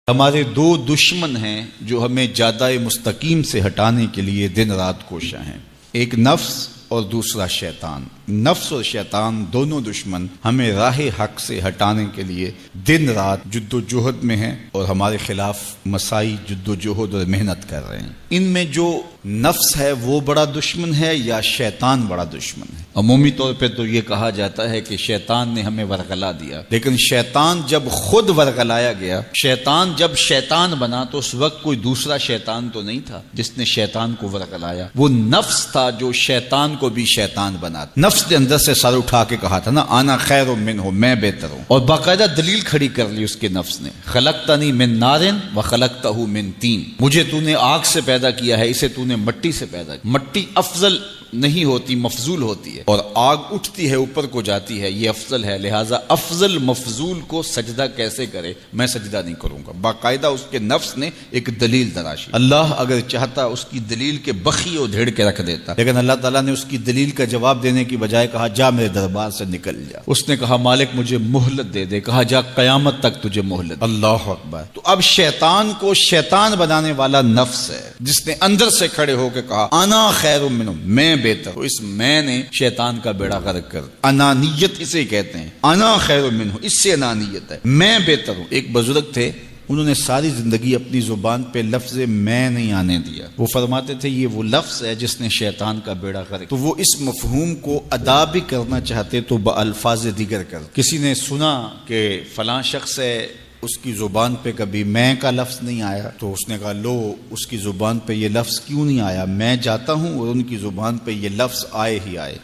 ہمارے دو دشمن ہیں جو ہمیں جادہ مستقیم سے ہٹانے کے لیے دن رات کوشاں ہیں، ایک نفس اور دوسرا شیطان۔ نفس اور شیطان دونوں دشمن ہمیں راہ حق سے ہٹانے کے لیے دن رات جد و جہد میں ہیں اور ہمارے خلاف مساعی جد و جہد اور محنت کر رہے ہیں۔ ان میں جو نفس ہے وہ بڑا دشمن ہے یا شیطان بڑا دشمن ہے؟ عمومی طور پہ تو یہ کہا جاتا ہے کہ شیطان نے ہمیں ورغلا دیا، لیکن شیطان جب خود ورغلایا گیا، شیطان جب شیطان بنا تو اس وقت کوئی دوسرا شیطان تو نہیں تھا جس نے شیطان کو ورغلایا، وہ نفس تھا جو شیطان کو بھی شیطان بنا۔ نفس نے اندر سے سر اٹھا کے کہا تھا نا، آنا خیر منہ، میں بہتر ہوں، اور باقاعدہ دلیل کھڑی کر لی اس کے نفس نے، خلقتنی من نار وخلقتہ من طین، مجھے تو نے آگ سے پیدا کیا ہے، اسے تو نے مٹی سے پیدا کیا۔ مٹی افضل نہیں ہوتی، مفضول ہوتی ہے، اور آگ اٹھتی ہے اوپر کو جاتی ہے، یہ افضل ہے، لہٰذا افضل مفضول کو سجدہ کیسے کرے؟ میں سجدہ نہیں کروں گا۔ باقاعدہ اس کے نفس نے ایک دلیل تراشی۔ اللہ اگر چاہتا اس کی دلیل کے بخی اور دھیڑ کے رکھ دیتا، لیکن اللہ تعالیٰ نے اس کی دلیل کا جواب دینے کی بجائے کہا جا میرے دربار سے نکل جا۔ اس نے کہا مالک مجھے مہلت دے دے، کہا جا قیامت تک تجھے مہلت۔ اللہ اکبر۔ تو اب شیطان کو شیطان بنانے والا نفس ہے جس نے اندر سے کھڑے ہو کے کہا انا خیر منہ، میں بہتر ہوں۔ اس میں نے شیطان کا بیڑا غرق کر، انانیت اسے کہتے ہیں، انا خیر منہ، اس سے انانیت ہے، میں بہتر ہوں۔ ایک بزرگ تھے، انہوں نے ساری زندگی اپنی زبان پہ لفظ میں نہیں آنے دیا۔ وہ فرماتے تھے یہ وہ لفظ ہے جس نے شیطان کا بیڑا غرق۔ تو وہ اس مفہوم کو ادا بھی کرنا چاہتے تو بالفاظ دیگر کر۔ کسی نے سنا کہ فلاں شخص ہے، اس کی زبان پہ کبھی میں کا لفظ نہیں آیا، تو اس نے کہا لو اس کی زبان پہ یہ لفظ کیوں نہیں آیا؟ میں جاتا ہوں اور ان کی زبان پہ یہ لفظ آئے ہی آئے۔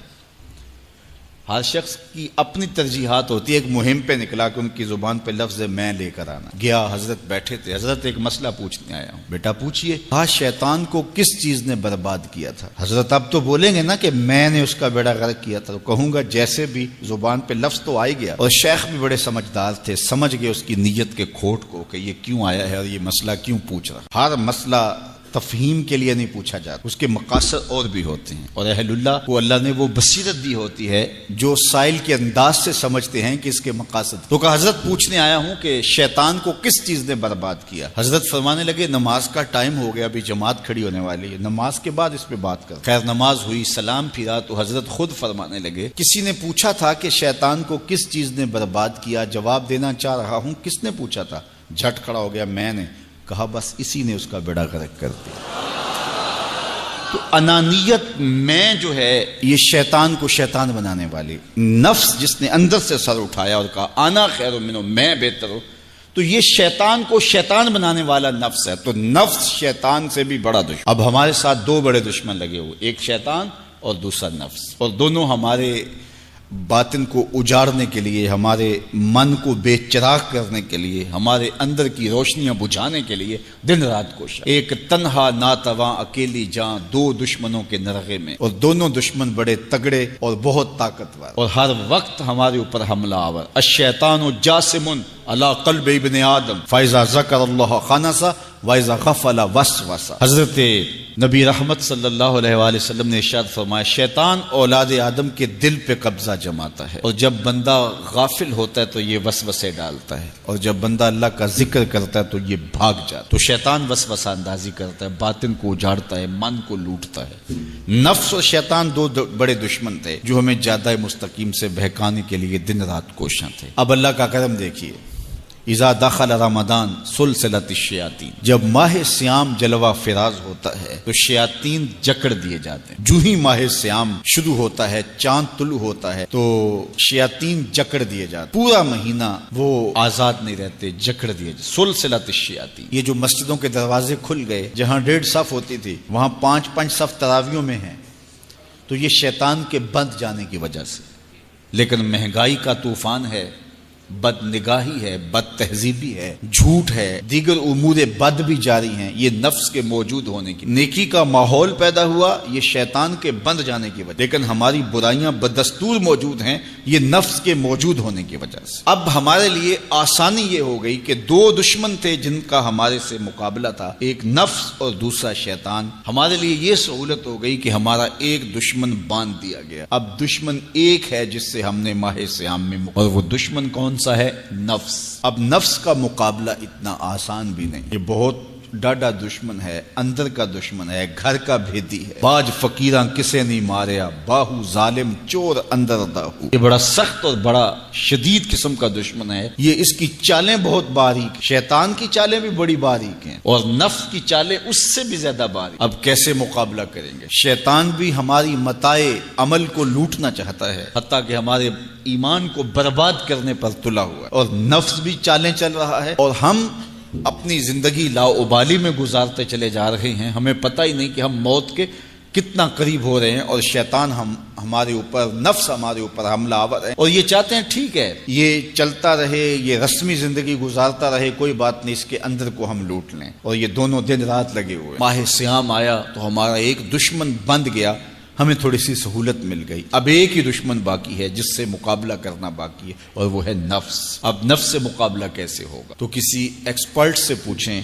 ہر شخص کی اپنی ترجیحات ہوتی ہے۔ ایک مہم پہ نکلا کہ ان کی زبان پہ لفظ میں لے کر آنا گیا۔ حضرت بیٹھے تھے، حضرت ایک مسئلہ پوچھنے آیا ہوں۔ بیٹا پوچھئے۔ کہا شیطان کو کس چیز نے برباد کیا تھا؟ حضرت اب تو بولیں گے نا کہ میں نے اس کا بیڑا غرق کیا تھا، تو کہوں گا جیسے بھی زبان پہ لفظ تو آ گیا، اور شیخ بھی بڑے سمجھدار تھے، سمجھ گئے اس کی نیت کے کھوٹ کو کہ یہ کیوں آیا ہے اور یہ مسئلہ کیوں پوچھ رہا۔ ہر مسئلہ تفہیم کے لیے نہیں پوچھا جاتا، اس کے مقاصد اور بھی ہوتے ہیں، اور اہل اللہ کو اللہ نے وہ بصیرت دی ہوتی ہے جو سائل کے انداز سے سمجھتے ہیں کہ اس کے مقاصد۔ تو کہا حضرت پوچھنے آیا ہوں کہ شیطان کو کس چیز نے برباد کیا؟ حضرت فرمانے لگے نماز کا ٹائم ہو گیا، ابھی جماعت کھڑی ہونے والی ہے، نماز کے بعد اس پہ بات کر۔ خیر نماز ہوئی، سلام پھرا تو حضرت خود فرمانے لگے کسی نے پوچھا تھا کہ شیطان کو کس چیز نے برباد کیا؟ جواب دینا چاہ رہا ہوں، کس نے پوچھا تھا؟ جھٹ کھڑا ہو گیا میں نے۔ کہا بس اسی نے اس کا بیڑا غرق کر دیا۔ تو انانیت میں جو ہے یہ شیطان کو شیطان بنانے والی، نفس جس نے اندر سے سر اٹھایا اور کہا انا خیر منہ، میں بہتر ہوں، تو یہ شیطان کو شیطان بنانے والا نفس ہے۔ تو نفس شیطان سے بھی بڑا دشمن۔ اب ہمارے ساتھ دو بڑے دشمن لگے ہوئے، ایک شیطان اور دوسرا نفس، اور دونوں ہمارے باطن کو اجاڑنے کے لیے، ہمارے من کو بے چراغ کرنے کے لیے، ہمارے اندر کی روشنیاں بجھانے کے لیے دن رات کوشش۔ ایک تنہا ناتواں اکیلی جاں، دو دشمنوں کے نرغے میں، اور دونوں دشمن بڑے تگڑے اور بہت طاقتور، اور ہر وقت ہمارے اوپر حملہ آور۔ الشیطان جاسم علی قلب ابن آدم فاذا ذکر اللہ خنس وَإِذَا غَفَلَ وَسْوَسَ۔ حضرت نبی رحمت صلی اللہ علیہ وآلہ وسلم نے ارشاد فرمایا شیطان اولاد آدم کے دل پہ قبضہ جماتا ہے، اور جب بندہ غافل ہوتا ہے تو یہ وسوسے ڈالتا ہے، اور جب بندہ اللہ کا ذکر کرتا ہے تو یہ بھاگ جاتا ہے۔ تو شیطان وسوسہ اندازی کرتا ہے، باطن کو اجاڑتا ہے، من کو لوٹتا ہے۔ نفس اور شیطان دو بڑے دشمن تھے جو ہمیں جادہ مستقیم سے بہکانے کے لیے دن رات کوشاں تھے۔ اب اللہ کا کرم دیکھیے، اذا دخل رمضان سلسلت الشیاطین، جب ماہ سیام جلوہ فراز ہوتا ہے تو شیاطین جکڑ دیے جاتے ہیں۔ جو ہی ماہ سیام شروع ہوتا ہے، چاند طلوع ہوتا ہے تو شیاطین جکڑ دیے جاتے ہیں، پورا مہینہ وہ آزاد نہیں رہتے، جکڑ دیے جاتے۔ سلسلت الشیاطین، یہ جو مسجدوں کے دروازے کھل گئے، جہاں 1.5 صف ہوتی تھی وہاں 5 صف تراویوں میں ہیں، تو یہ شیطان کے بند جانے کی وجہ سے۔ لیکن مہنگائی کا طوفان ہے، بد نگاہی ہے، بد تہذیبی ہے، جھوٹ ہے، دیگر امور بد بھی جاری ہیں، یہ نفس کے موجود ہونے کی۔ نیکی کا ماحول پیدا ہوا یہ شیطان کے بند جانے کی وجہ، لیکن ہماری برائیاں بدستور موجود ہیں یہ نفس کے موجود ہونے کی وجہ سے۔ اب ہمارے لیے آسانی یہ ہو گئی کہ دو دشمن تھے جن کا ہمارے سے مقابلہ تھا، ایک نفس اور دوسرا شیطان۔ ہمارے لیے یہ سہولت ہو گئی کہ ہمارا ایک دشمن باندھ دیا گیا، اب دشمن ایک ہے جس سے ہم نے ماہ سیام میں اور وہ دشمن کون کون سا ہے؟ نفس۔ اب نفس کا مقابلہ اتنا آسان بھی نہیں، یہ بہت ڈاڈا دشمن ہے، اندر کا دشمن ہے، گھر کا بھیدی ہے۔ باج فقیراں کسے نہیں ماریا، باہو ظالم چور اندر داہو۔ یہ بڑا سخت اور بڑا شدید قسم کا دشمن ہے۔ یہ اس کی چالیں بہت باریک، شیطان کی چالیں بھی بڑی باریک ہیں اور نفس کی چالیں اس سے بھی زیادہ باریک۔ اب کیسے مقابلہ کریں گے؟ شیطان بھی ہماری متاع عمل کو لوٹنا چاہتا ہے، حتیٰ کہ ہمارے ایمان کو برباد کرنے پر تلا ہوا ہے، اور نفس بھی چالیں چل رہا ہے، اور ہم اپنی زندگی لاؤبالی میں گزارتے چلے جا رہے ہیں۔ ہمیں پتہ ہی نہیں کہ ہم موت کے کتنا قریب ہو رہے ہیں، اور شیطان ہمارے اوپر، نفس ہمارے اوپر حملہ آور ہے، اور یہ چاہتے ہیں ٹھیک ہے یہ چلتا رہے، یہ رسمی زندگی گزارتا رہے، کوئی بات نہیں، اس کے اندر کو ہم لوٹ لیں، اور یہ دونوں دن رات لگے ہوئے۔ ماہ سیام آیا تو ہمارا ایک دشمن بند گیا، ہمیں تھوڑی سی سہولت مل گئی، اب ایک ہی دشمن باقی ہے جس سے مقابلہ کرنا باقی ہے، اور وہ ہے نفس۔ اب نفس سے مقابلہ کیسے ہوگا؟ تو کسی ایکسپرٹ سے پوچھیں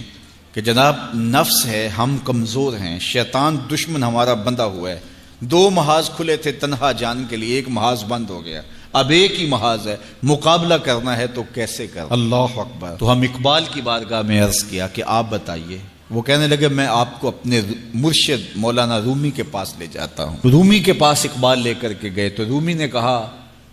کہ جناب نفس ہے، ہم کمزور ہیں، شیطان دشمن ہمارا بندہ ہوا ہے، 2 محاذ کھلے تھے تنہا جان کے لیے، ایک محاذ بند ہو گیا، اب ایک ہی محاذ ہے، مقابلہ کرنا ہے تو کیسے کرنا؟ اللہ اکبر۔ تو ہم اقبال کی بارگاہ میں عرض کیا کہ آپ بتائیے۔ وہ کہنے لگے میں آپ کو اپنے مرشد مولانا رومی کے پاس لے جاتا ہوں۔ رومی کے پاس اقبال لے کر کے گئے تو رومی نے کہا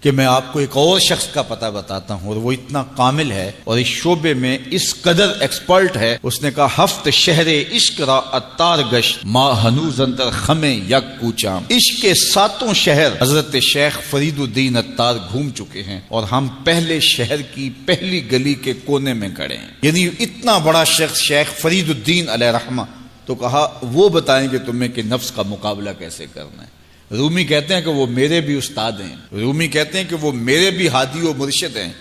کہ میں آپ کو ایک اور شخص کا پتہ بتاتا ہوں، اور وہ اتنا کامل ہے اور اس شعبے میں اس قدر ایکسپرٹ ہے۔ اس نے کہا ہفت شہر عشق را اتار گشت ما ہنوز اندر خمیں یک کوچام۔ عشق کے 7 شہر حضرت شیخ فرید الدین اتار گھوم چکے ہیں، اور ہم پہلے شہر کی پہلی گلی کے کونے میں کھڑے ہیں۔ یعنی اتنا بڑا شخص شیخ فرید الدین علیہ رحمہ، تو کہا وہ بتائیں گے تمہیں کہ نفس کا مقابلہ کیسے کرنا ہے۔ رومی کہتے ہیں کہ وہ میرے بھی استاد ہیں، رومی کہتے ہیں کہ وہ میرے بھی ہادی و مرشد ہیں۔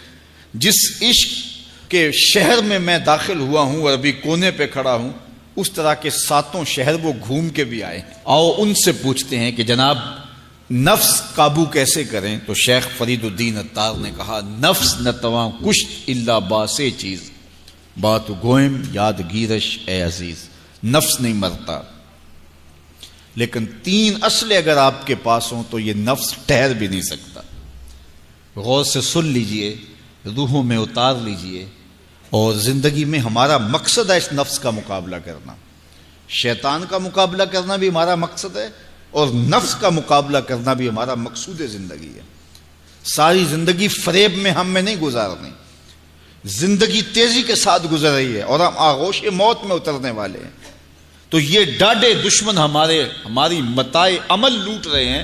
جس عشق کے شہر میں میں داخل ہوا ہوں اور ابھی کونے پہ کھڑا ہوں، اس طرح کے 7 شہر وہ گھوم کے بھی آئے ہیں۔ آؤ ان سے پوچھتے ہیں کہ جناب نفس قابو کیسے کریں؟ تو شیخ فرید الدین اتار نے کہا نفس نتواں کشت الا باسے چیز بات گوئم یاد گیرش اے عزیز۔ نفس نہیں مرتا، لیکن 3 اسلحے اگر آپ کے پاس ہوں تو یہ نفس ٹھہر بھی نہیں سکتا۔ غور سے سن لیجئے، روحوں میں اتار لیجئے، اور زندگی میں ہمارا مقصد ہے اس نفس کا مقابلہ کرنا۔ شیطان کا مقابلہ کرنا بھی ہمارا مقصد ہے، اور نفس کا مقابلہ کرنا بھی ہمارا مقصود زندگی ہے۔ ساری زندگی فریب میں ہم میں نہیں گزارنی، زندگی تیزی کے ساتھ گزر رہی ہے اور ہم آغوش موت میں اترنے والے ہیں۔ تو یہ ڈاڈے دشمن ہماری متاع عمل لوٹ رہے ہیں،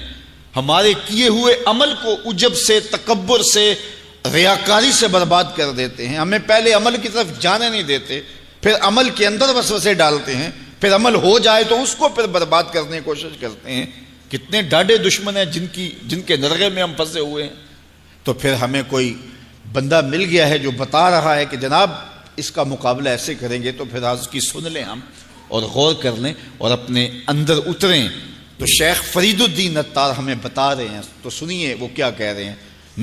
ہمارے کیے ہوئے عمل کو عجب سے، تکبر سے، ریاکاری سے برباد کر دیتے ہیں۔ ہمیں پہلے عمل کی طرف جانے نہیں دیتے، پھر عمل کے اندر وسوسے ڈالتے ہیں، پھر عمل ہو جائے تو اس کو پھر برباد کرنے کی کوشش کرتے ہیں۔ کتنے ڈاڈے دشمن ہیں جن کے نرغے میں ہم پھنسے ہوئے ہیں۔ تو پھر ہمیں کوئی بندہ مل گیا ہے جو بتا رہا ہے کہ جناب اس کا مقابلہ ایسے کریں گے، تو پھر اس کی سن لیں ہم اور غور کر لیں اور اپنے اندر اتریں۔ تو شیخ فرید الدین اتار ہمیں بتا رہے ہیں، تو سنیے وہ کیا کہہ رہے ہیں۔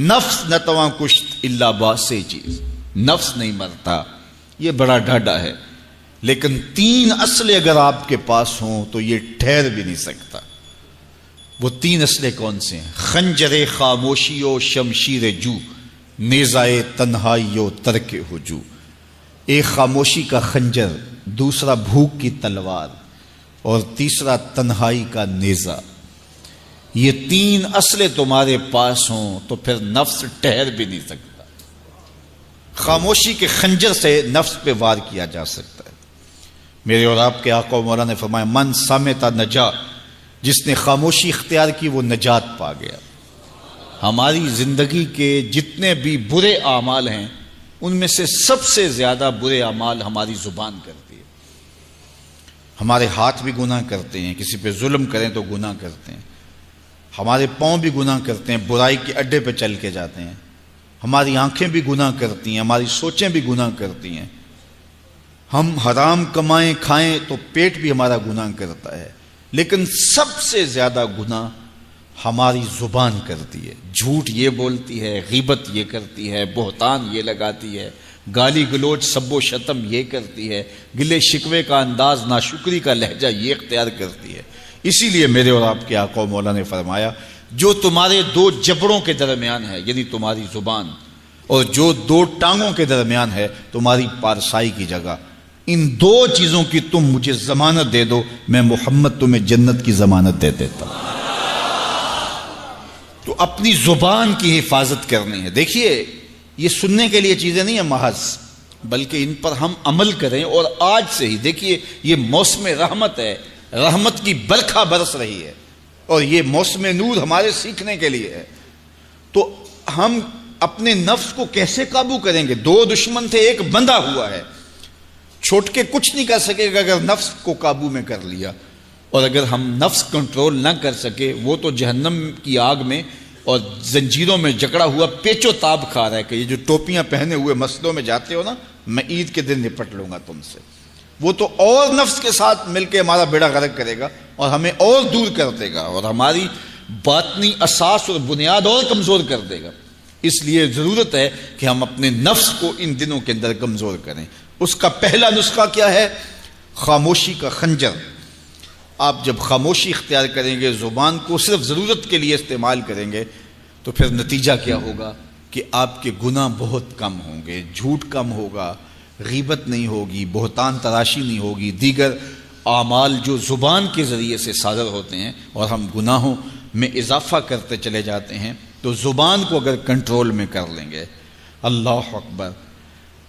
نفس نتواں کشت الا باسے چیز، نفس نہیں مرتا، یہ بڑا ڈاڈا ہے، لیکن 3 اسلحے اگر آپ کے پاس ہوں تو یہ ٹھہر بھی نہیں سکتا۔ وہ 3 اسلحے کون سے ہیں؟ خنجر خاموشی و شمشیر جو، نیزائے تنہائی و ترک ہجو۔ ایک خاموشی کا خنجر، دوسرا بھوک کی تلوار، اور تیسرا تنہائی کا نیزہ۔ یہ 3 اسلحے تمہارے پاس ہوں تو پھر نفس ٹھہر بھی نہیں سکتا۔ خاموشی کے خنجر سے نفس پہ وار کیا جا سکتا ہے۔ میرے اور آپ کے آقا و مولا نے فرمایا من صامت نجا، جس نے خاموشی اختیار کی وہ نجات پا گیا۔ ہماری زندگی کے جتنے بھی برے اعمال ہیں ان میں سے سب سے زیادہ برے اعمال ہماری زبان کرتی ہے۔ ہمارے ہاتھ بھی گناہ کرتے ہیں، کسی پہ ظلم کریں تو گناہ کرتے ہیں، ہمارے پاؤں بھی گناہ کرتے ہیں، برائی کے اڈے پہ چل کے جاتے ہیں، ہماری آنکھیں بھی گناہ کرتی ہیں، ہماری سوچیں بھی گناہ کرتی ہیں، ہم حرام کمائیں کھائیں تو پیٹ بھی ہمارا گناہ کرتا ہے، لیکن سب سے زیادہ گناہ ہماری زبان کرتی ہے۔ جھوٹ یہ بولتی ہے، غیبت یہ کرتی ہے، بہتان یہ لگاتی ہے، گالی گلوچ سب و شتم یہ کرتی ہے، گلے شکوے کا انداز، ناشکری کا لہجہ یہ اختیار کرتی ہے۔ اسی لیے میرے اور آپ کے آقا و مولا نے فرمایا جو تمہارے 2 جبڑوں کے درمیان ہے، یعنی تمہاری زبان اور جو دو ٹانگوں کے درمیان ہے تمہاری پارسائی کی جگہ، ان دو چیزوں کی تم مجھے ضمانت دے دو، میں محمد تمہیں جنت کی ضمانت دے دیتا ہوں۔ تو اپنی زبان کی حفاظت کرنی ہے۔ دیکھیے یہ سننے کے لیے چیزیں نہیں ہیں محض، بلکہ ان پر ہم عمل کریں، اور آج سے ہی دیکھیے یہ موسم رحمت ہے، رحمت کی برکھا برس رہی ہے، اور یہ موسم نور ہمارے سیکھنے کے لیے ہے۔ تو ہم اپنے نفس کو کیسے قابو کریں گے؟ دو دشمن تھے، ایک بندھا ہوا ہے، چھوٹ کے کچھ نہیں کر سکے گا اگر نفس کو قابو میں کر لیا، اور اگر ہم نفس کنٹرول نہ کر سکے وہ تو جہنم کی آگ میں اور زنجیروں میں جکڑا ہوا پیچ و تاب کھا رہا ہے کہ یہ جو ٹوپیاں پہنے ہوئے مسجدوں میں جاتے ہو نا، میں عید کے دن نپٹ لوں گا تم سے، وہ تو اور نفس کے ساتھ مل کے ہمارا بیڑا غرق کرے گا اور ہمیں اور دور کر دے گا اور ہماری باطنی اساس اور بنیاد اور کمزور کر دے گا۔ اس لیے ضرورت ہے کہ ہم اپنے نفس کو ان دنوں کے اندر کمزور کریں۔ اس کا پہلا نسخہ کیا ہے؟ خاموشی کا خنجر۔ آپ جب خاموشی اختیار کریں گے، زبان کو صرف ضرورت کے لیے استعمال کریں گے، تو پھر نتیجہ کیا ہوگا کہ آپ کے گناہ بہت کم ہوں گے، جھوٹ کم ہوگا، غیبت نہیں ہوگی، بہتان تراشی نہیں ہوگی، دیگر اعمال جو زبان کے ذریعے سے صادر ہوتے ہیں اور ہم گناہوں میں اضافہ کرتے چلے جاتے ہیں، تو زبان کو اگر کنٹرول میں کر لیں گے۔ اللہ اکبر!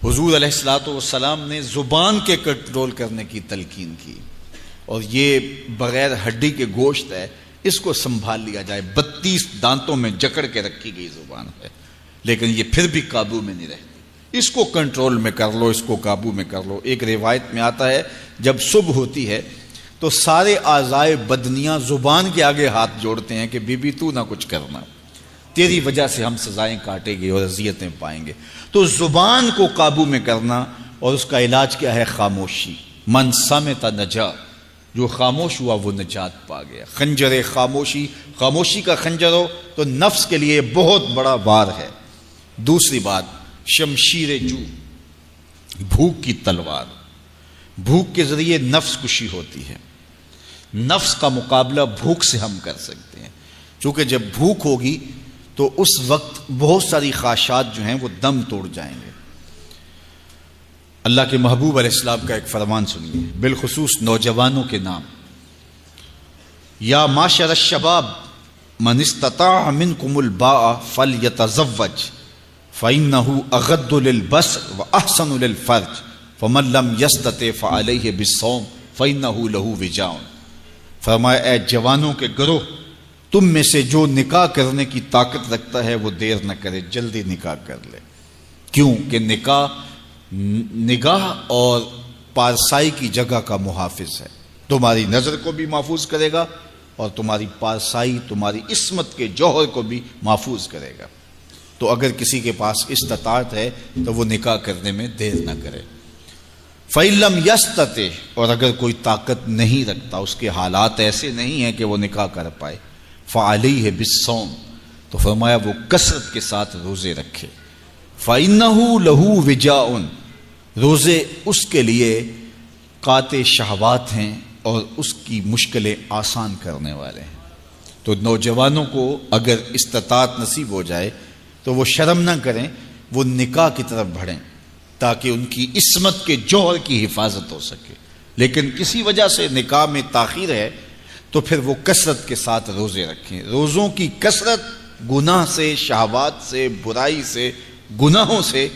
حضور علیہ الصلوۃ والسلام نے زبان کے کنٹرول کرنے کی تلقین کی، اور یہ بغیر ہڈی کے گوشت ہے، اس کو سنبھال لیا جائے۔ 32 دانتوں میں جکڑ کے رکھی گئی زبان ہے، لیکن یہ پھر بھی قابو میں نہیں رہتی۔ اس کو کنٹرول میں کر لو، اس کو قابو میں کر لو۔ ایک روایت میں آتا ہے جب صبح ہوتی ہے تو سارے اعضائے بدنیاں زبان کے آگے ہاتھ جوڑتے ہیں کہ بی بی تو نہ کچھ کرنا، تیری وجہ سے ہم سزائیں کاٹیں گے اور اذیتیں پائیں گے۔ تو زبان کو قابو میں کرنا، اور اس کا علاج کیا ہے؟ خاموشی۔ من صامت نجا، جو خاموش ہوا وہ نجات پا گیا۔ خنجر خاموشی، خاموشی کا خنجر ہو تو نفس کے لیے بہت بڑا وار ہے۔ دوسری بات، شمشیر جو، بھوک کی تلوار۔ بھوک کے ذریعے نفس کشی ہوتی ہے۔ نفس کا مقابلہ بھوک سے ہم کر سکتے ہیں، چونکہ جب بھوک ہوگی تو اس وقت بہت ساری خواہشات جو ہیں وہ دم توڑ جائیں گے۔ اللہ کے محبوب علیہ السلام کا ایک فرمان سنیے، بالخصوص نوجوانوں کے نام۔ یا معشر الشباب من استطاع منکم الباء فلیتزوج فإنه اغض للبصر واحسن للفرج فمن لم يستطع فعليه بالصوم فإنه له وجاء۔ فرمایا اے جوانوں کے گروہ، تم میں سے جو نکاح کرنے کی طاقت رکھتا ہے وہ دیر نہ کرے، جلدی نکاح کر لے۔ کیوں کہ نکاح نگاہ اور پارسائی کی جگہ کا محافظ ہے، تمہاری نظر کو بھی محفوظ کرے گا اور تمہاری پارسائی، تمہاری عصمت کے جوہر کو بھی محفوظ کرے گا۔ تو اگر کسی کے پاس استطاعت ہے تو وہ نکاح کرنے میں دیر نہ کرے۔ فَإِن لَمْ يَسْتَطِعْ، اور اگر کوئی طاقت نہیں رکھتا، اس کے حالات ایسے نہیں ہیں کہ وہ نکاح کر پائے، فَعَلَيْهِ بِالصَّوْمِ، تو فرمایا وہ کثرت کے ساتھ روزے رکھے۔ فَإِنَّهُ لَهُ وِجَاءٌ، روزے اس کے لیے قاطع شہوات ہیں اور اس کی مشکلیں آسان کرنے والے ہیں۔ تو نوجوانوں کو اگر استطاعت نصیب ہو جائے تو وہ شرم نہ کریں، وہ نکاح کی طرف بڑھیں تاکہ ان کی عصمت کے جوہر کی حفاظت ہو سکے۔ لیکن کسی وجہ سے نکاح میں تاخیر ہے تو پھر وہ کثرت کے ساتھ روزے رکھیں۔ روزوں کی کثرت گناہ سے، شہوات سے، برائی سے، گناہوں سے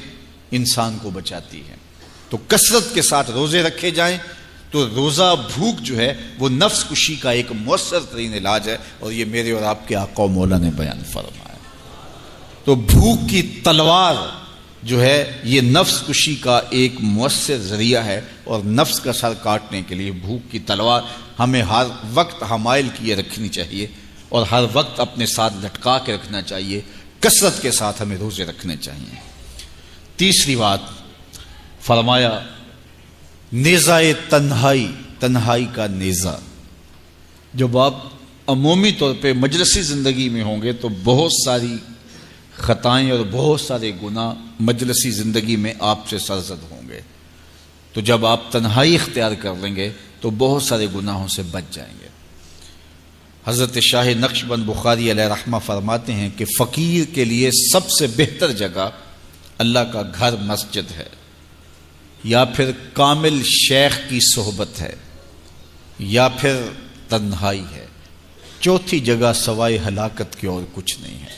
انسان کو بچاتی ہے۔ تو کثرت کے ساتھ روزے رکھے جائیں تو روزہ بھوک جو ہے وہ نفس کشی کا ایک مؤثر ترین علاج ہے، اور یہ میرے اور آپ کے آقا و مولا نے بیان فرمایا۔ تو بھوک کی تلوار جو ہے یہ نفس کشی کا ایک مؤثر ذریعہ ہے، اور نفس کا سر کاٹنے کے لیے بھوک کی تلوار ہمیں ہر وقت حمائل کیے رکھنی چاہیے اور ہر وقت اپنے ساتھ لٹکا کے رکھنا چاہیے۔ کثرت کے ساتھ ہمیں روزے رکھنے چاہیے۔ تیسری بات فرمایا نیزہ تنہائی، تنہائی کا نیزہ۔ جب آپ عمومی طور پہ مجلسی زندگی میں ہوں گے تو بہت ساری خطائیں اور بہت سارے گناہ مجلسی زندگی میں آپ سے سرزد ہوں گے، تو جب آپ تنہائی اختیار کر لیں گے تو بہت سارے گناہوں سے بچ جائیں گے۔ حضرت شاہ نقشبند بخاری علیہ رحمہ فرماتے ہیں کہ فقیر کے لیے سب سے بہتر جگہ اللہ کا گھر مسجد ہے، یا پھر کامل شیخ کی صحبت ہے، یا پھر تنہائی ہے۔ چوتھی جگہ سوائے ہلاکت کے اور کچھ نہیں ہے۔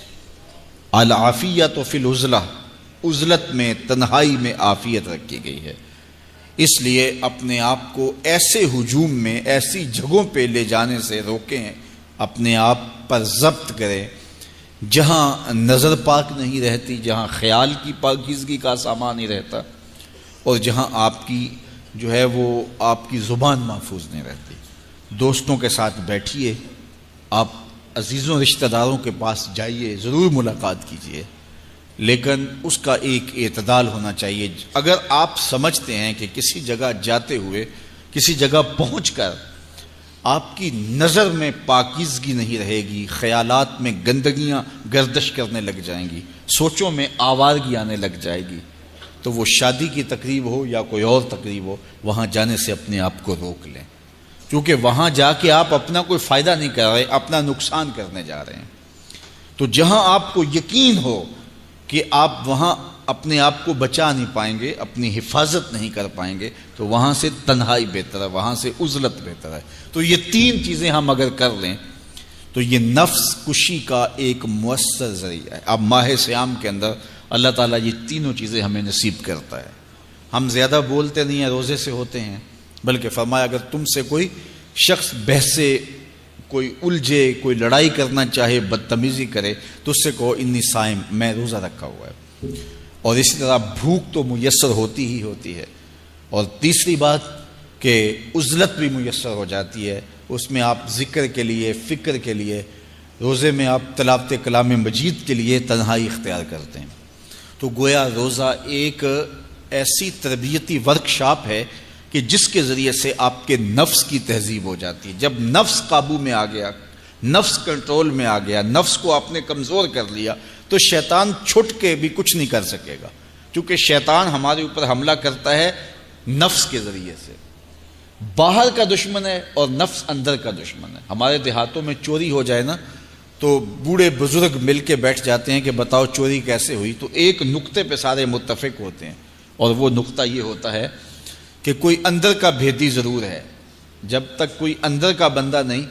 العافیۃ فی العزلہ، عزلت میں، تنہائی میں عافیت رکھی گئی ہے۔ اس لیے اپنے آپ کو ایسے ہجوم میں، ایسی جگہوں پہ لے جانے سے روکیں، اپنے آپ پر ضبط کریں جہاں نظر پاک نہیں رہتی، جہاں خیال کی پاکیزگی کا سامان نہیں رہتا، اور جہاں آپ کی جو ہے وہ آپ کی زبان محفوظ نہیں رہتی۔ دوستوں کے ساتھ بیٹھیے، آپ عزیزوں رشتہ داروں کے پاس جائیے، ضرور ملاقات کیجیے، لیکن اس کا ایک اعتدال ہونا چاہیے۔ اگر آپ سمجھتے ہیں کہ کسی جگہ جاتے ہوئے، کسی جگہ پہنچ کر آپ کی نظر میں پاکیزگی نہیں رہے گی، خیالات میں گندگیاں گردش کرنے لگ جائیں گی، سوچوں میں آوارگی آنے لگ جائے گی، تو وہ شادی کی تقریب ہو یا کوئی اور تقریب ہو، وہاں جانے سے اپنے آپ کو روک لیں، کیونکہ وہاں جا کے آپ اپنا کوئی فائدہ نہیں کر رہے، اپنا نقصان کرنے جا رہے ہیں۔ تو جہاں آپ کو یقین ہو کہ آپ وہاں اپنے آپ کو بچا نہیں پائیں گے، اپنی حفاظت نہیں کر پائیں گے، تو وہاں سے تنہائی بہتر ہے، وہاں سے عزلت بہتر ہے۔ تو یہ تین چیزیں ہم اگر کر لیں تو یہ نفس کشی کا ایک مؤثر ذریعہ ہے۔ اب ماہ صیام کے اندر اللہ تعالیٰ یہ تینوں چیزیں ہمیں نصیب کرتا ہے۔ ہم زیادہ بولتے نہیں ہیں، روزے سے ہوتے ہیں، بلکہ فرمایا اگر تم سے کوئی شخص بحثے، کوئی الجھے، کوئی لڑائی کرنا چاہے، بدتمیزی کرے، تو اس سے کہو انی صائم، میں روزہ رکھا ہوا ہے۔ اور اسی طرح بھوک تو میسر ہوتی ہی ہوتی ہے۔ اور تیسری بات کہ عزلت بھی میسر ہو جاتی ہے، اس میں آپ ذکر کے لیے، فکر کے لیے، روزے میں آپ تلاوت کلام مجید کے لیے تنہائی اختیار کرتے ہیں۔ تو گویا روزہ ایک ایسی تربیتی ورکشاپ ہے کہ جس کے ذریعے سے آپ کے نفس کی تہذیب ہو جاتی ہے۔ جب نفس قابو میں آ گیا، نفس کنٹرول میں آ گیا، نفس کو آپ نے کمزور کر لیا، تو شیطان چھٹ کے بھی کچھ نہیں کر سکے گا، کیونکہ شیطان ہمارے اوپر حملہ کرتا ہے نفس کے ذریعے سے۔ باہر کا دشمن ہے اور نفس اندر کا دشمن ہے۔ ہمارے دیہاتوں میں چوری ہو جائے نا تو بوڑھے بزرگ مل کے بیٹھ جاتے ہیں کہ بتاؤ چوری کیسے ہوئی، تو ایک نقطے پہ سارے متفق ہوتے ہیں، اور وہ نقطہ یہ ہوتا ہے کہ کوئی اندر کا بھیدی ضرور ہے۔ جب تک کوئی اندر کا بندہ نہیں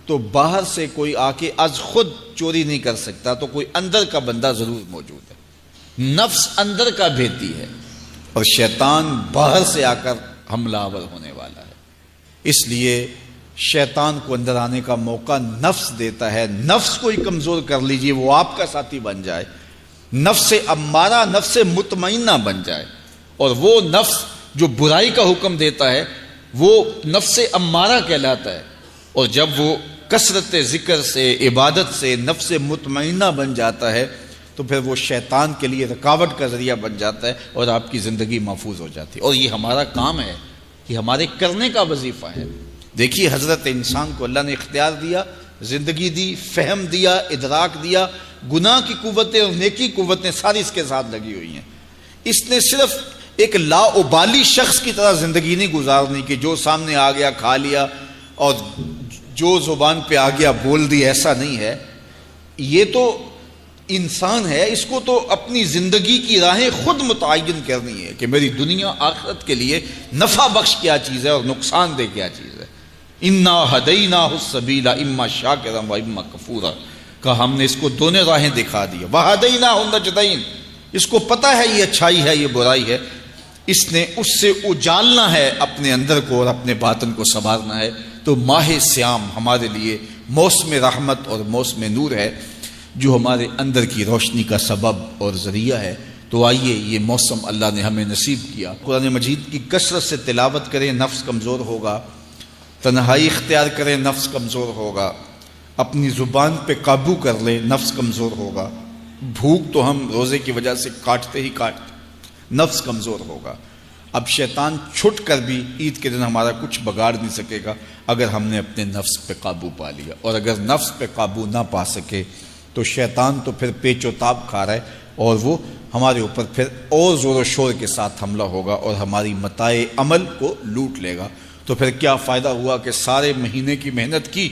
تو باہر سے کوئی آ کے از خود چوری نہیں کر سکتا، تو کوئی اندر کا بندہ ضرور موجود ہے۔ نفس اندر کا بھیدی ہے اور شیطان باہر سے آ کر حملہ آور ہونے والا ہے۔ اس لیے شیطان کو اندر آنے کا موقع نفس دیتا ہے۔ نفس کو ہی کمزور کر لیجئے، وہ آپ کا ساتھی بن جائے، نفس امارہ، نفس مطمئنہ بن جائے، اور وہ نفس جو برائی کا حکم دیتا ہے وہ نفس امارہ کہلاتا ہے۔ اور جب وہ کثرت ذکر سے، عبادت سے نفس مطمئنہ بن جاتا ہے تو پھر وہ شیطان کے لیے رکاوٹ کا ذریعہ بن جاتا ہے اور آپ کی زندگی محفوظ ہو جاتی ہے۔ اور یہ ہمارا کام ہے، یہ ہمارے کرنے کا وظیفہ ہے۔ دیکھیے حضرت انسان کو اللہ نے اختیار دیا، زندگی دی، فہم دیا، ادراک دیا، گناہ کی قوتیں اور نیکی قوتیں ساری اس کے ساتھ لگی ہوئی ہیں۔ اس نے صرف ایک لا ابالی شخص کی طرح زندگی نہیں گزارنی کہ جو سامنے آ گیا کھا لیا اور جو زبان پہ آ گیا بول دی، ایسا نہیں ہے۔ یہ تو انسان ہے، اس کو تو اپنی زندگی کی راہیں خود متعین کرنی ہے کہ میری دنیا آخرت کے لیے نفع بخش کیا چیز ہے اور نقصان دہ کیا چیز ہے۔ انا ہدیناہ السبیل اما شاکرا و اما کفورا، کہ ہم نے اس کو دونوں راہیں دکھا دی، وہدیناہ النجدین، اس کو پتہ ہے یہ اچھائی ہے، یہ برائی ہے، اس نے اس سے اجالنا ہے اپنے اندر کو اور اپنے باطن کو سنوارنا ہے۔ تو ماہ صیام ہمارے لیے موسم رحمت اور موسم نور ہے، جو ہمارے اندر کی روشنی کا سبب اور ذریعہ ہے۔ تو آئیے یہ موسم اللہ نے ہمیں نصیب کیا، قرآن مجید کی کثرت سے تلاوت کریں، نفس کمزور ہوگا، تنہائی اختیار کریں، نفس کمزور ہوگا، اپنی زبان پہ قابو کر لیں، نفس کمزور ہوگا، بھوک تو ہم روزے کی وجہ سے کاٹتے ہی کاٹتے، نفس کمزور ہوگا۔ اب شیطان چھٹ کر بھی عید کے دن ہمارا کچھ بگاڑ نہیں سکے گا اگر ہم نے اپنے نفس پہ قابو پا لیا، اور اگر نفس پہ قابو نہ پا سکے تو شیطان تو پھر پیچ و تاب کھا رہا ہے، اور وہ ہمارے اوپر پھر اور زور و شور کے ساتھ حملہ ہوگا اور ہماری متاع عمل کو لوٹ لے گا۔ تو پھر کیا فائدہ ہوا کہ سارے مہینے کی محنت کی،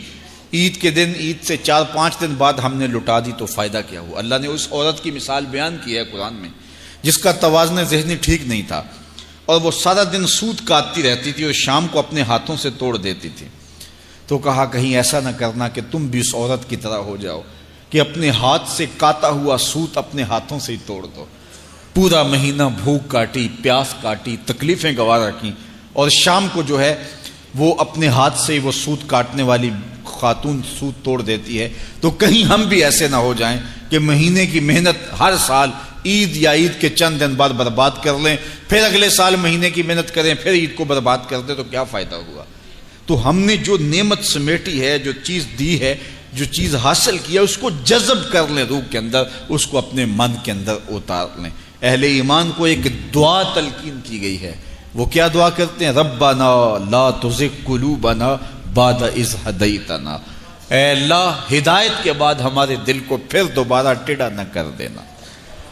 عید کے دن، عید سے 4-5 دن بعد ہم نے لٹا دی، تو فائدہ کیا ہوا؟ اللہ نے اس عورت کی مثال بیان کی ہے قرآن میں جس کا توازن ذہنی ٹھیک نہیں تھا، اور وہ سارا دن سوت کاٹتی رہتی تھی اور شام کو اپنے ہاتھوں سے توڑ دیتی تھی۔ تو کہا کہیں ایسا نہ کرنا کہ تم بھی اس عورت کی طرح ہو جاؤ کہ اپنے ہاتھ سے کاٹا ہوا سوت اپنے ہاتھوں سے ہی توڑ دو۔ پورا مہینہ بھوک کاٹی، پیاس کاٹی، تکلیفیں گوارا کی، اور شام کو جو ہے وہ اپنے ہاتھ سے وہ سوت کاٹنے والی خاتون سوت توڑ دیتی ہے۔ تو کہیں ہم بھی ایسے نہ ہو جائیں کہ مہینے کی محنت ہر سال عید یا عید کے چند دن بعد برباد کر لیں، پھر اگلے سال مہینے کی محنت کریں، پھر عید کو برباد کر دیں، تو کیا فائدہ ہوا؟ تو ہم نے جو نعمت سمیٹی ہے، جو چیز دی ہے، جو چیز حاصل کیا، اس کو جذب کر لیں روح کے اندر، اس کو اپنے من کے اندر اتار لیں۔ اہل ایمان کو ایک دعا تلقین کی گئی ہے، وہ کیا دعا کرتے ہیں؟ ربنا لا تزغ قلوبنا بعد اذ ہدیتنا، اے اللہ ہدایت کے بعد ہمارے دل کو پھر دوبارہ ٹیڑھا نہ کر دینا۔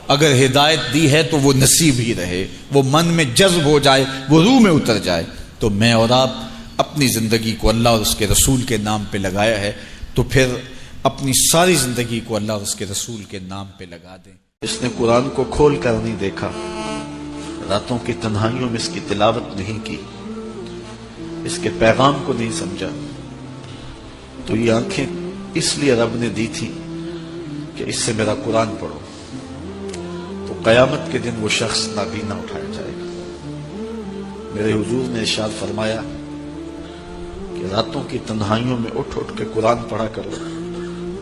اگر ہدایت دی ہے تو وہ نصیب ہی رہے، وہ من میں جذب ہو جائے، وہ روح میں اتر جائے۔ تو میں اور آپ اپنی زندگی کو اللہ اور اس کے رسول کے نام پہ لگایا ہے، تو پھر اپنی ساری زندگی کو اللہ اور اس کے رسول کے نام پہ لگا دیں۔ اس نے قرآن کو کھول کر نہیں دیکھا، راتوں کی تنہائیوں میں اس کی تلاوت نہیں کی، اس کے پیغام کو نہیں سمجھا، تو یہ آنکھیں اس لیے رب نے دی تھی کہ اس سے میرا قرآن پڑھو، تو قیامت کے دن وہ شخص نابینا اٹھایا جائے گا۔ میرے حضور نے ارشاد فرمایا کہ راتوں کی تنہائیوں میں اٹھ اٹھ کے قرآن پڑھا کرو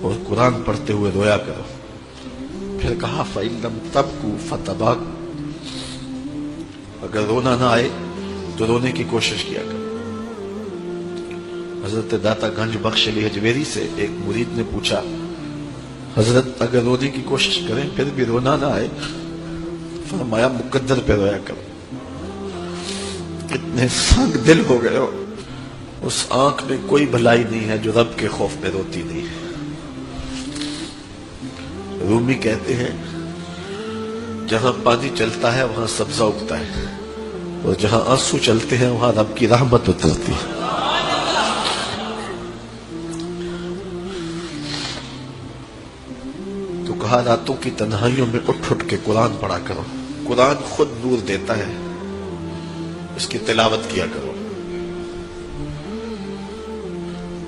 اور قرآن پڑھتے ہوئے رویا کرو۔ پھر کہا فَإِن لَمْ تَبْكُوا فَتَبَاكُوا، اگر رونا نہ آئے تو رونے کی کوشش کیا کرو۔ حضرت داتا گنج بخش علی حجویری سے ایک مرید نے پوچھا، حضرت اگر رونے کی کوشش کریں پھر بھی رونا نہ آئے؟ فرمایا مقدر پہ رویا کرو۔ اتنے سنگ دل ہو گئے ہو، اس آنکھ میں کوئی بھلائی نہیں ہے جو رب کے خوف میں روتی نہیں ہے۔ رومی کہتے ہیں جہاں پانی چلتا ہے وہاں سبزہ اگتا ہے، اور جہاں آنسو چلتے ہیں وہاں رب کی رحمت اترتی ہے۔ تو کہا راتوں کی تنہائیوں میں اٹھ اٹھ کے قرآن پڑھا کرو، قرآن خود نور دیتا ہے، اس کی تلاوت کیا کرو۔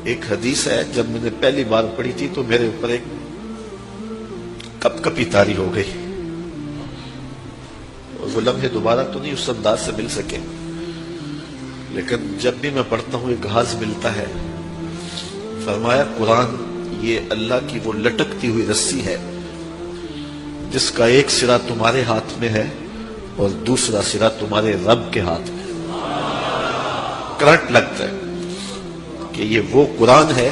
ایک حدیث ہے، جب میں نے پہلی بار پڑھی تھی تو میرے اوپر ایک کپ کپی طاری ہو گئی، اور وہ لمحے دوبارہ تو نہیں اس انداز سے مل سکے، لیکن جب بھی میں پڑھتا ہوں ایک گھاس ملتا ہے۔ فرمایا قرآن یہ اللہ کی وہ لٹکتی ہوئی رسی ہے جس کا ایک سرا تمہارے ہاتھ میں ہے اور دوسرا سرا تمہارے رب کے ہاتھ میں۔ کرنٹ لگتا ہے کہ یہ وہ قرآن ہے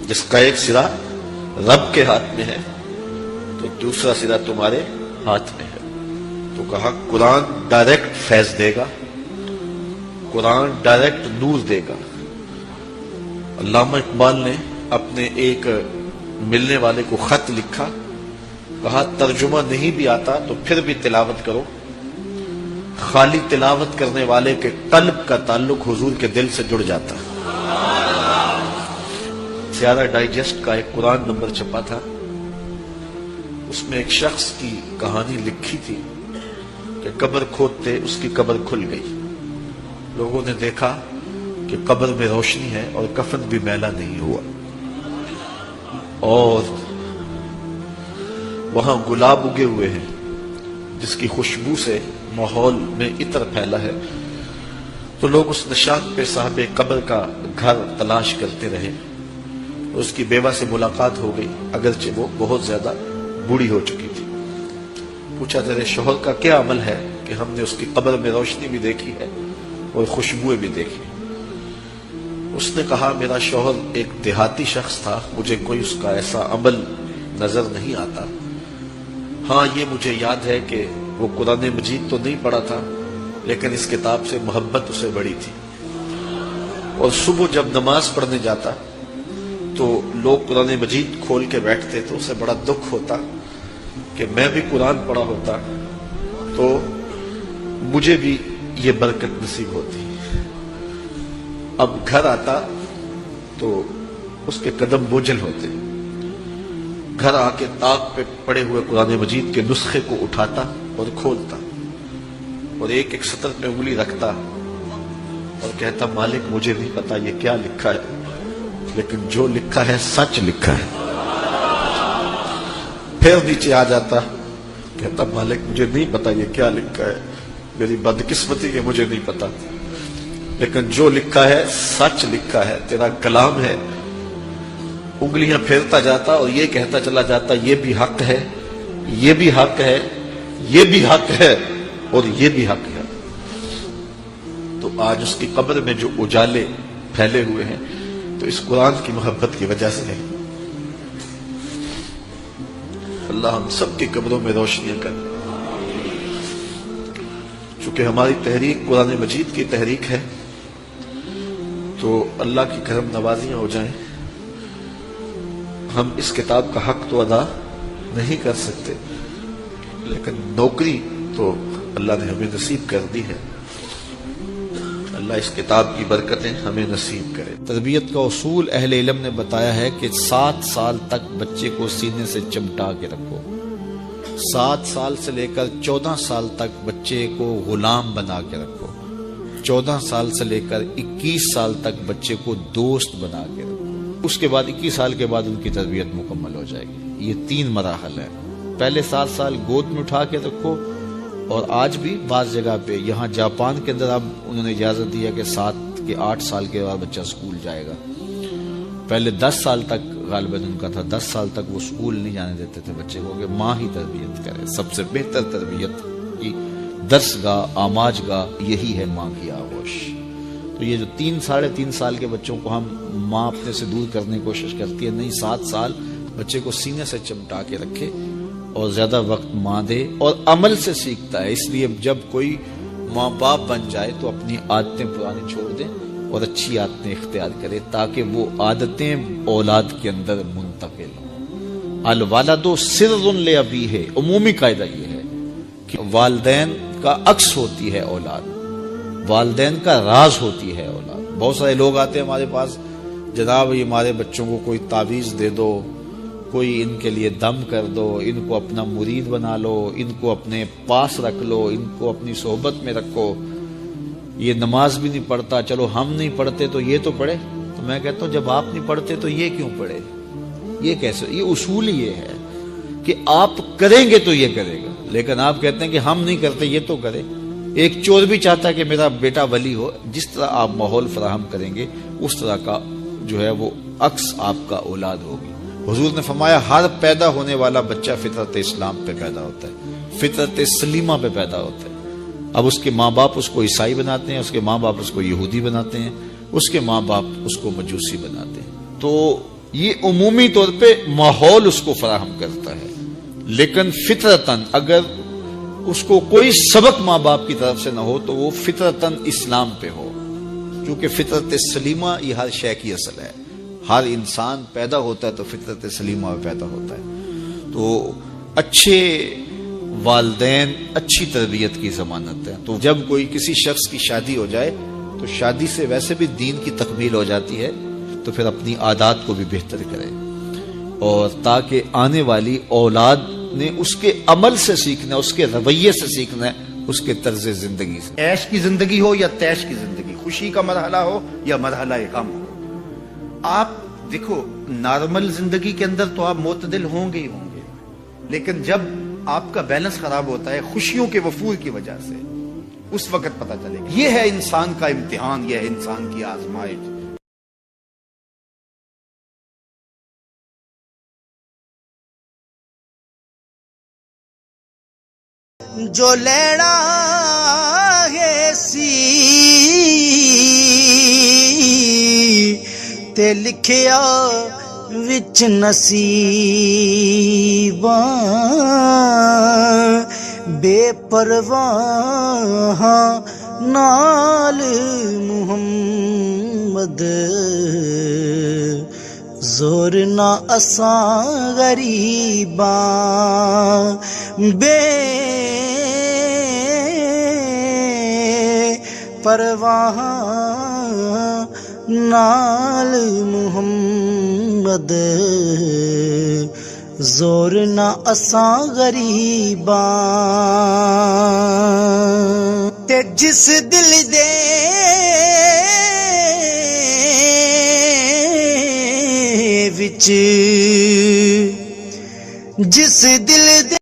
جس کا ایک سرا رب کے ہاتھ میں ہے تو دوسرا سرا تمہارے ہاتھ میں ہے۔ تو کہا قرآن ڈائریکٹ فیض دے گا، قرآن ڈائریکٹ نور دے گا۔ علامہ اقبال نے اپنے ایک ملنے والے کو خط لکھا، کہا ترجمہ نہیں بھی آتا تو پھر بھی تلاوت کرو، خالی تلاوت کرنے والے کے قلب کا تعلق حضور کے دل سے جڑ جاتا ہے۔ سیارہ ڈائجسٹ کا ایک قرآن نمبر چھپا تھا، اس میں ایک شخص کی کہانی لکھی تھی کہ قبر کھودتے اس کی قبر کھل گئی، لوگوں نے دیکھا کہ قبر میں روشنی ہے اور کفن بھی میلا نہیں ہوا، اور وہاں گلاب اگے ہوئے ہیں جس کی خوشبو سے ماحول میں عطر پھیلا ہے۔ تو لوگ اس نشان پہ صاحب قبر کا گھر تلاش کرتے رہے، اس کی بیوہ سے ملاقات ہو گئی، اگرچہ وہ بہت زیادہ بوڑھی ہو چکی تھی۔ پوچھا تیرے شوہر کا کیا عمل ہے کہ ہم نے اس کی قبر میں روشنی بھی دیکھی ہے اور خوشبوئیں بھی دیکھی؟ اس نے کہا میرا شوہر ایک دیہاتی شخص تھا، مجھے کوئی اس کا ایسا عمل نظر نہیں آتا، ہاں یہ مجھے یاد ہے کہ وہ قرآن مجید تو نہیں پڑھا تھا لیکن اس کتاب سے محبت اسے بڑی تھی، اور صبح جب نماز پڑھنے جاتا تو لوگ قرآن مجید کھول کے بیٹھتے تو اسے بڑا دکھ ہوتا کہ میں بھی قرآن پڑھا ہوتا تو مجھے بھی یہ برکت نصیب ہوتی۔ اب گھر آتا تو اس کے قدم بوجھل ہوتے، گھر آ کے طاق پہ پڑے ہوئے قرآن مجید کے نسخے کو اٹھاتا اور کھولتا اور ایک ایک سطر پہ انگلی رکھتا اور کہتا مالک مجھے نہیں پتا یہ کیا لکھا ہے، لیکن جو لکھا ہے سچ لکھا ہے۔ پھر نیچے آ جاتا، کہتا مالک مجھے نہیں پتا یہ کیا لکھا ہے، میری بدقسمتی کہ مجھے نہیں پتا، لیکن جو لکھا ہے سچ لکھا ہے، تیرا کلام ہے۔ انگلیاں پھیرتا جاتا اور یہ کہتا چلا جاتا یہ بھی حق ہے، یہ بھی حق ہے، یہ بھی حق ہے اور یہ بھی حق ہے۔ تو آج اس کی قبر میں جو اجالے پھیلے ہوئے ہیں تو اس قرآن کی محبت کی وجہ سے ہے۔ اللہ ہم سب کی قبروں میں روشنیاں کر۔ چونکہ ہماری تحریک قرآن مجید کی تحریک ہے تو اللہ کی کرم نوازیاں ہو جائیں۔ ہم اس کتاب کا حق تو ادا نہیں کر سکتے، لیکن نوکری تو اللہ نے ہمیں نصیب کر دی ہے۔ اللہ اس کتاب کی برکتیں ہمیں نصیب کرے۔ تربیت کا اصول اہل علم نے بتایا ہے کہ 7 سال تک بچے کو سینے سے چمٹا کے رکھو، 7 سال سے لے کر 14 سال تک بچے کو غلام بنا کے رکھو، 14 سال سے لے کر 21 سال تک بچے کو دوست بنا کے رکھو، اس کے بعد 21 سال کے بعد ان کی تربیت مکمل ہو جائے گی۔ یہ 3 مراحل ہیں۔ پہلے 7 سال گود میں اٹھا کے رکھو، اور آج بھی بعض جگہ پہ، یہاں جاپان کے اندر اب انہوں نے اجازت دیا کہ 7 کے 8 سال کے بعد بچہ اسکول جائے گا۔ پہلے 10 سال تک غالباً ان کا تھا، 10 سال تک وہ اسکول نہیں جانے دیتے تھے بچے کو کہ ماں ہی تربیت کرے۔ سب سے بہتر تربیت کی درس گاہ، آماج گاہ یہی ہے ماں کی آغوش۔ تو یہ جو 3 ساڑھے 3 سال کے بچوں کو ہم ماں اپنے سے دور کرنے کی کوشش کرتی ہے، نہیں، 7 سال بچے کو سینے سے چمٹا کے رکھے اور زیادہ وقت ماں دے، اور عمل سے سیکھتا ہے۔ اس لیے جب کوئی ماں باپ بن جائے تو اپنی عادتیں پرانی چھوڑ دیں اور اچھی عادتیں اختیار کرے، تاکہ وہ عادتیں اولاد کے اندر منتقل ہوں۔ الوالد سر لابیہ، عمومی قاعدہ یہ ہے کہ والدین کا عکس ہوتی ہے اولاد، والدین کا راز ہوتی ہے اولاد۔ بہت سارے لوگ آتے ہیں ہمارے پاس، جناب یہ ہمارے بچوں کو کوئی تعویذ دے دو، کوئی ان کے لیے دم کر دو، ان کو اپنا مرید بنا لو، ان کو اپنے پاس رکھ لو، ان کو اپنی صحبت میں رکھو، یہ نماز بھی نہیں پڑھتا، چلو ہم نہیں پڑھتے تو یہ تو پڑھے۔ تو میں کہتا ہوں جب آپ نہیں پڑھتے تو یہ کیوں پڑھے؟ یہ کیسے؟ یہ اصول یہ ہے کہ آپ کریں گے تو یہ کرے گا، لیکن آپ کہتے ہیں کہ ہم نہیں کرتے یہ تو کرے۔ ایک چور بھی چاہتا ہے کہ میرا بیٹا ولی ہو، جس طرح آپ ماحول فراہم کریں گے اس طرح کا جو ہے وہ عکس آپ کا اولاد ہوگی۔ حضور نے فرمایا ہر پیدا ہونے والا بچہ فطرت اسلام پہ پیدا ہوتا ہے، فطرت سلیمہ پہ پیدا ہوتا ہے۔ اب اس کے ماں باپ اس کو عیسائی بناتے ہیں، اس کے ماں باپ اس کو یہودی بناتے ہیں، اس کے ماں باپ اس کو مجوسی بناتے ہیں۔ تو یہ عمومی طور پہ ماحول اس کو فراہم کرتا ہے، لیکن فطرتاً اگر اس کو کوئی سبق ماں باپ کی طرف سے نہ ہو تو وہ فطرتاً اسلام پہ ہو، کیونکہ فطرت سلیمہ یہ ہر شے کی اصل ہے۔ ہر انسان پیدا ہوتا ہے تو فطرت سلیمہ میں پیدا ہوتا ہے۔ تو اچھے والدین اچھی تربیت کی ضمانت ہے۔ تو جب کوئی کسی شخص کی شادی ہو جائے تو شادی سے ویسے بھی دین کی تکمیل ہو جاتی ہے، تو پھر اپنی عادات کو بھی بہتر کرے، اور تاکہ آنے والی اولاد نے اس کے عمل سے سیکھنا ہے، اس کے رویے سے سیکھنا ہے، اس کے طرز زندگی سے۔ عیش کی زندگی ہو یا تیش کی زندگی، خوشی کا مرحلہ ہو یا مرحلہ غم ہو، آپ دیکھو نارمل زندگی کے اندر تو آپ معتدل ہوں گے ہی ہوں گے، لیکن جب آپ کا بیلنس خراب ہوتا ہے خوشیوں کے وفور کی وجہ سے، اس وقت پتہ چلے گا۔ یہ ہے انسان کا امتحان، یہ ہے انسان کی آزمائش۔ جو لینا ہے سی تے لکھیا وچ نصیباں، بے پرواہ نال محمد، زور نہ اساں غریباں، بے پرواہ نال محمد، زور نہ اساں غریباں تے جس دل دے وچ جس دل دے